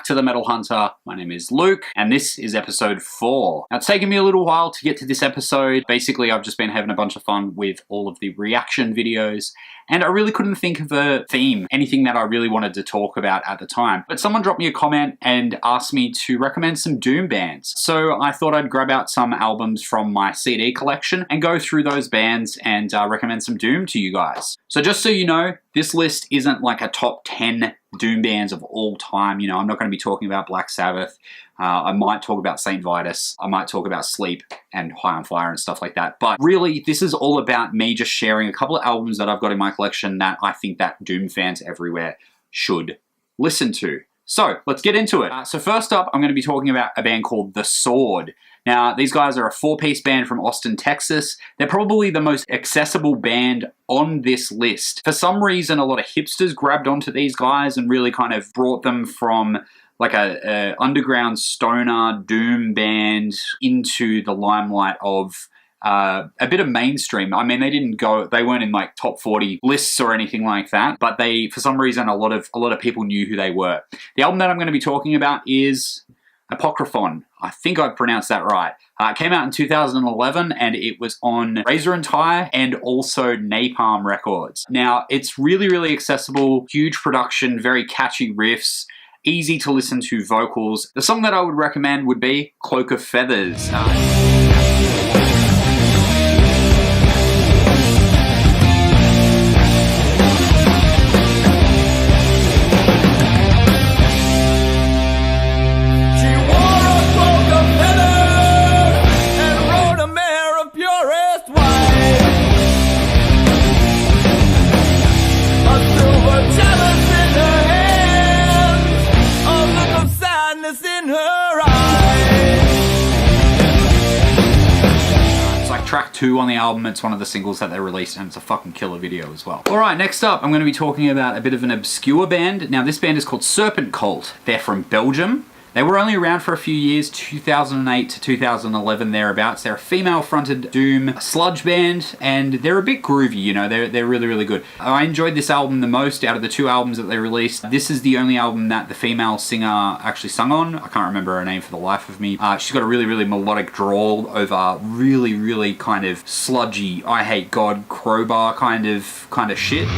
back to the Metal Hunter. My name is Luke, and this is episode 4. Now, it's taken me a little while to get to this episode. Basically, I've just been having a bunch of fun with all of the reaction videos, and I really couldn't think of a theme, anything that I really wanted to talk about at the time. But someone dropped me a comment and asked me to recommend some Doom bands. So I thought I'd grab out some albums from my CD collection and go through those bands and recommend some Doom to you guys. So just so you know, this list isn't like a top 10 Doom bands of all time. You know, I'm not going to be talking about Black Sabbath. I might talk about Saint Vitus. I might talk about Sleep and High on Fire and stuff like that. But really, this is all about me just sharing a couple of albums that I've got in my collection that I think that Doom fans everywhere should listen to. So let's get into it. So first up, I'm going to be talking about a band called The Sword. Now, these guys are a 4-piece band from Austin, Texas. They're probably the most accessible band on this list. For some reason, a lot of hipsters grabbed onto these guys and really kind of brought them from like a underground stoner Doom band into the limelight of a bit of mainstream. I mean, they weren't in like top 40 lists or anything like that, but for some reason, a lot of people knew who they were. The album that I'm going to be talking about is Apocryphon. I think I pronounced that right. It came out in 2011 and it was on Razor and Tie and also Napalm Records. Now, it's really, really accessible, huge production, very catchy riffs, easy to listen to vocals. The song that I would recommend would be Cloak of Feathers. Track 2 on the album. It's one of the singles that they released and it's a fucking killer video as well. Alright, next up I'm going to be talking about a bit of an obscure band. Now this band is called Serpent Cult. They're from Belgium. They were only around for a few years, 2008 to 2011 thereabouts. They're a female-fronted Doom sludge band, and they're a bit groovy, you know, they're really, really good. I enjoyed this album the most out of the 2 albums that they released. This is the only album that the female singer actually sung on. I can't remember her name for the life of me. She's got a really, really melodic drawl over really, really kind of sludgy, I Hate God, Crowbar kind of shit.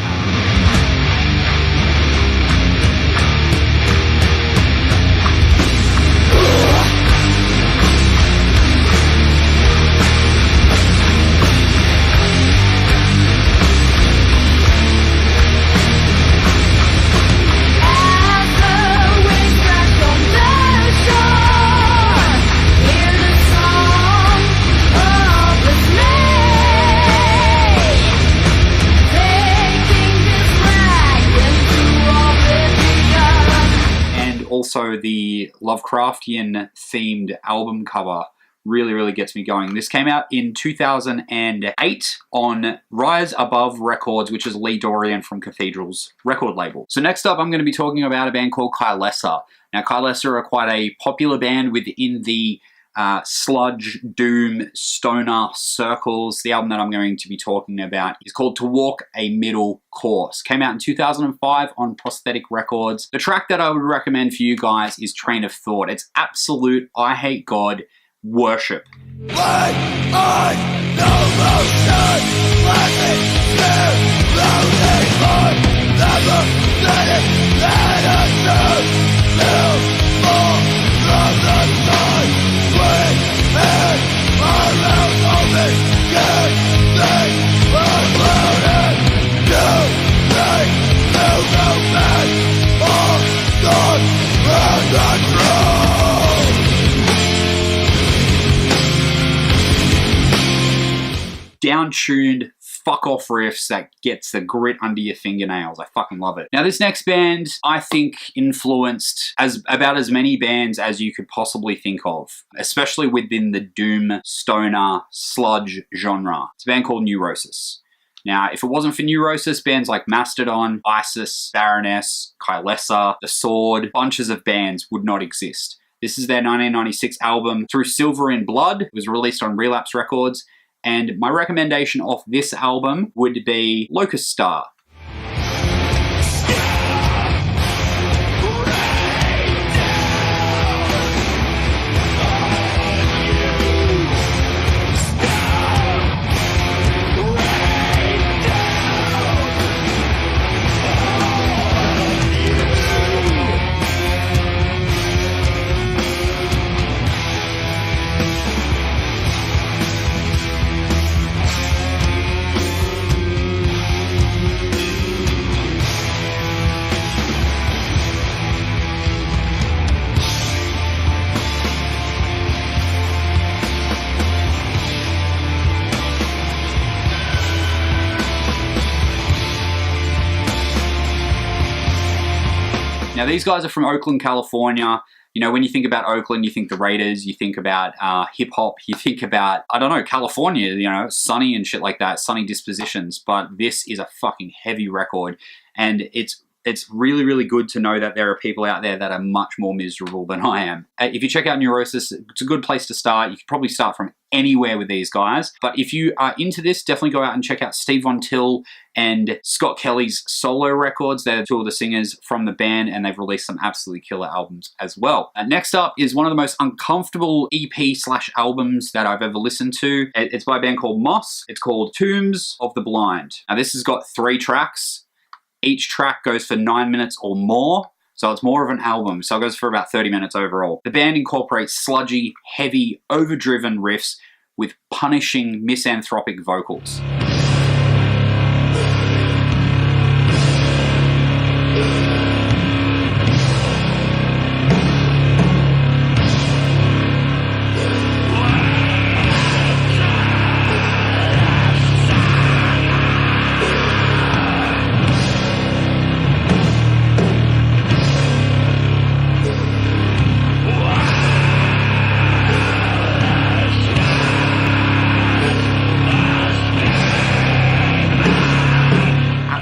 Also, the Lovecraftian themed album cover really, really gets me going. This came out in 2008 on Rise Above Records, which is Lee Dorian from Cathedral's record label. So next up, I'm going to be talking about a band called Kylesa. Now, Kylesa are quite a popular band within the sludge, doom, stoner circles. The album that I'm going to be talking about is called To Walk a Middle Course. Came out in 2005 on Prosthetic Records. The track that I would recommend for you guys is Train of Thought. It's absolute I Hate God worship. Down-tuned, fuck-off riffs that gets the grit under your fingernails. I fucking love it. Now, this next band, I think, influenced about as many bands as you could possibly think of, especially within the doom, stoner, sludge genre. It's a band called Neurosis. Now, if it wasn't for Neurosis, bands like Mastodon, Isis, Baroness, Kylesa, The Sword, bunches of bands would not exist. This is their 1996 album, Through Silver in Blood. It was released on Relapse Records. And my recommendation off this album would be Locust Star. Now these guys are from Oakland, California. You know, when you think about Oakland, you think the Raiders, you think about hip hop, you think about, I don't know, California, you know, sunny and shit like that, sunny dispositions. But this is a fucking heavy record, and it's really, really good to know that there are people out there that are much more miserable than I am. If you check out Neurosis, it's a good place to start. You can probably start from anywhere with these guys. But if you are into this, definitely go out and check out Steve Von Till and Scott Kelly's solo records. They're two of the singers from the band, and they've released some absolutely killer albums as well. Next up is one of the most uncomfortable EP/albums that I've ever listened to. It's by a band called Moss. It's called Tombs of the Blind. Now this has got 3 tracks. Each track goes for 9 minutes or more, so it's more of an album, so it goes for about 30 minutes overall. The band incorporates sludgy, heavy, overdriven riffs with punishing, misanthropic vocals.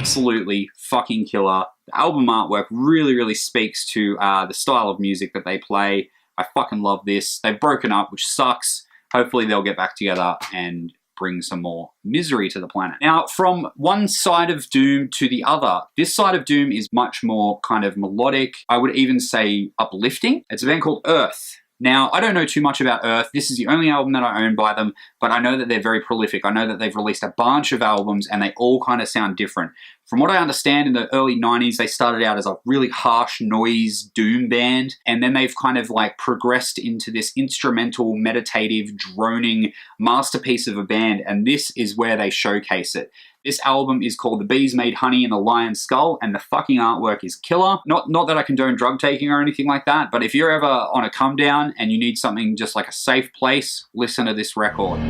Absolutely fucking killer. The album artwork really, really speaks to the style of music that they play. I fucking love this. They've broken up, which sucks. Hopefully they'll get back together and bring some more misery to the planet. Now, from one side of Doom to the other, this side of Doom is much more kind of melodic. I would even say uplifting. It's a band called Earth. Now, I don't know too much about Earth. This is the only album that I own by them, but I know that they're very prolific. I know that they've released a bunch of albums and they all kind of sound different. From what I understand, in the early 90s, they started out as a really harsh noise doom band, and then they've kind of like progressed into this instrumental, meditative, droning masterpiece of a band, and this is where they showcase it. This album is called The Bees Made Honey in the Lion's Skull, and the fucking artwork is killer. Not that I condone drug taking or anything like that, but if you're ever on a come down and you need something just like a safe place, listen to this record.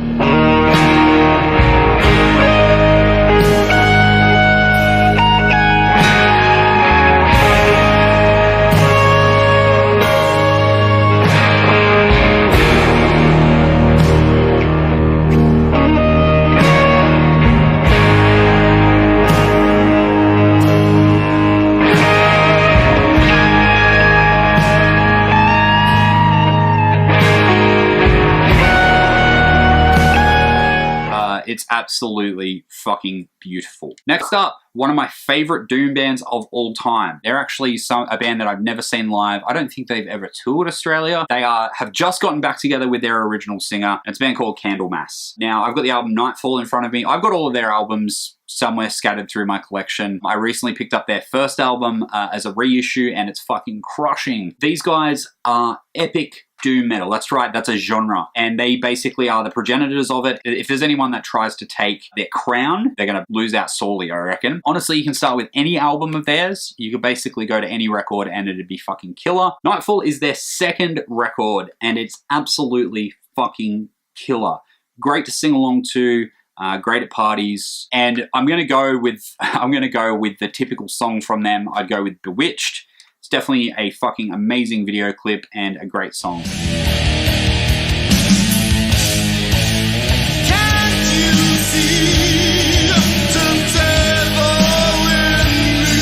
It's absolutely fucking beautiful. Next up, one of my favorite doom bands of all time. They're actually a band that I've never seen live. I don't think they've ever toured Australia. They have just gotten back together with their original singer. It's a band called Candlemass. Now, I've got the album Nightfall in front of me. I've got all of their albums somewhere scattered through my collection. I recently picked up their first album as a reissue, and it's fucking crushing. These guys are epic doom metal. That's right, that's a genre. And they basically are the progenitors of it. If there's anyone that tries to take their crown, they're gonna lose out sorely, I reckon. Honestly, you can start with any album of theirs. You could basically go to any record and it'd be fucking killer. Nightfall is their second record, and it's absolutely fucking killer. Great to sing along to. Great at parties, and I'm gonna go with the typical song from them. I'd go with Bewitched. It's definitely a fucking amazing video clip and a great song. Can't you see the devil in me?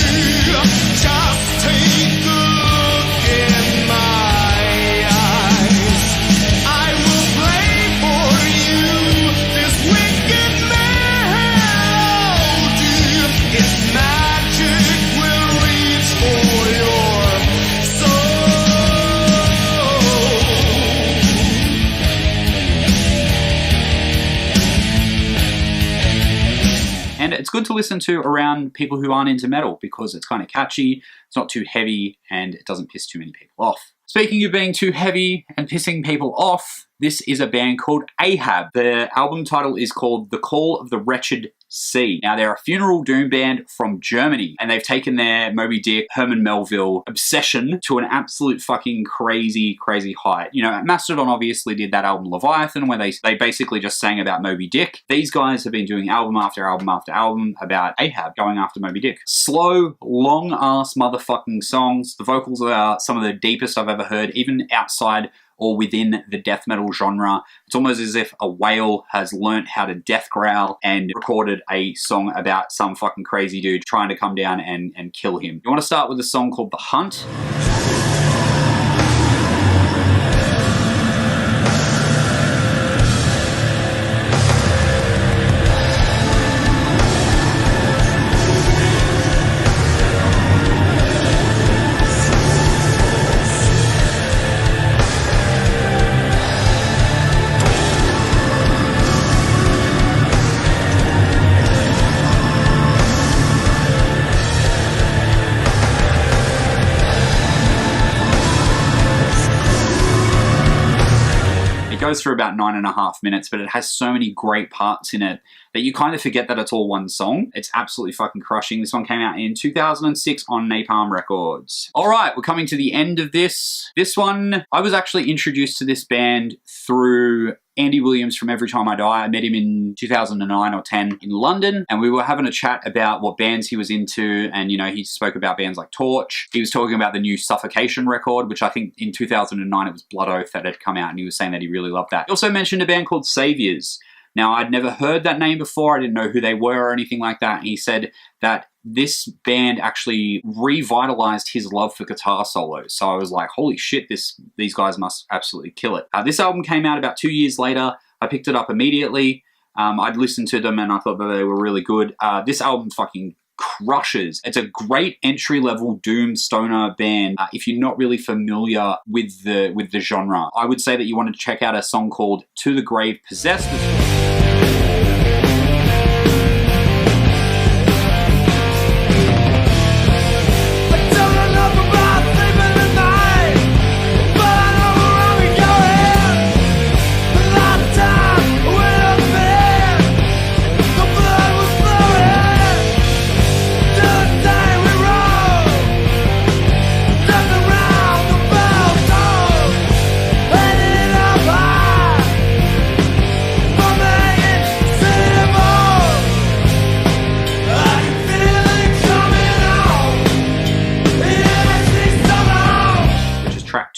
Just take a look in my eyes. I will play for you this wicked melody. Its magic will reach for your soul. And it's good to listen to around people who aren't into metal because it's kind of catchy, it's not too heavy, and it doesn't piss too many people off. Speaking of being too heavy and pissing people off, this is a band called Ahab. The album title is called The Call of the Wretched Sea. Now, they're a funeral doom band from Germany, and they've taken their Moby Dick, Herman Melville obsession to an absolute fucking crazy, crazy height. You know, Mastodon obviously did that album Leviathan, where they basically just sang about Moby Dick. These guys have been doing album after album after album about Ahab going after Moby Dick. Slow, long-ass motherfucking songs. The vocals are some of the deepest I've ever heard, even outside or within the death metal genre. It's almost as if a whale has learnt how to death growl and recorded a song about some fucking crazy dude trying to come down and kill him. You want to start with a song called The Hunt. Goes for about 9.5 minutes, but it has so many great parts in it that you kind of forget that it's all one song. It's absolutely fucking crushing. This one came out in 2006 on Napalm Records. All right, we're coming to the end of this. This one, I was actually introduced to this band through Andy Williams from Every Time I Die. I met him in 2009 or 10 in London, and we were having a chat about what bands he was into, and you know, he spoke about bands like Torch. He was talking about the new Suffocation record, which I think in 2009 it was Blood Oath that had come out, and he was saying that he really loved that. He also mentioned a band called Saviors. Now, I'd never heard that name before. I didn't know who they were or anything like that. And he said that this band actually revitalized his love for guitar solos. So I was like, holy shit, these guys must absolutely kill it. This album came out about 2 years later. I picked it up immediately. I'd listened to them and I thought that they were really good. This album fucking crushes. It's a great entry-level doom stoner band. If you're not really familiar with the genre, I would say that you want to check out a song called To the Grave Possessed.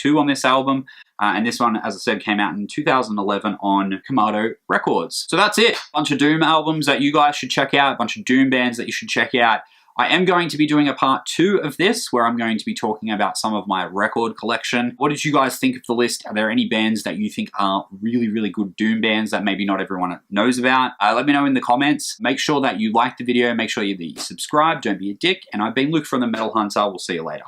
On this album, and this one, as I said, came out in 2011 on Kamado Records. So that's it. Bunch of doom albums that you guys should check out, a bunch of doom bands that you should check out. I am going to be doing a part 2 of this, where I'm going to be talking about some of my record collection. What did you guys think of the list? Are there any bands that you think are really, really good doom bands that maybe not everyone knows about? Let me know in the comments. Make sure that you like the video. Make sure you subscribe. Don't be a dick. And I've been Luke from The Metal Hunter. We'll see you later.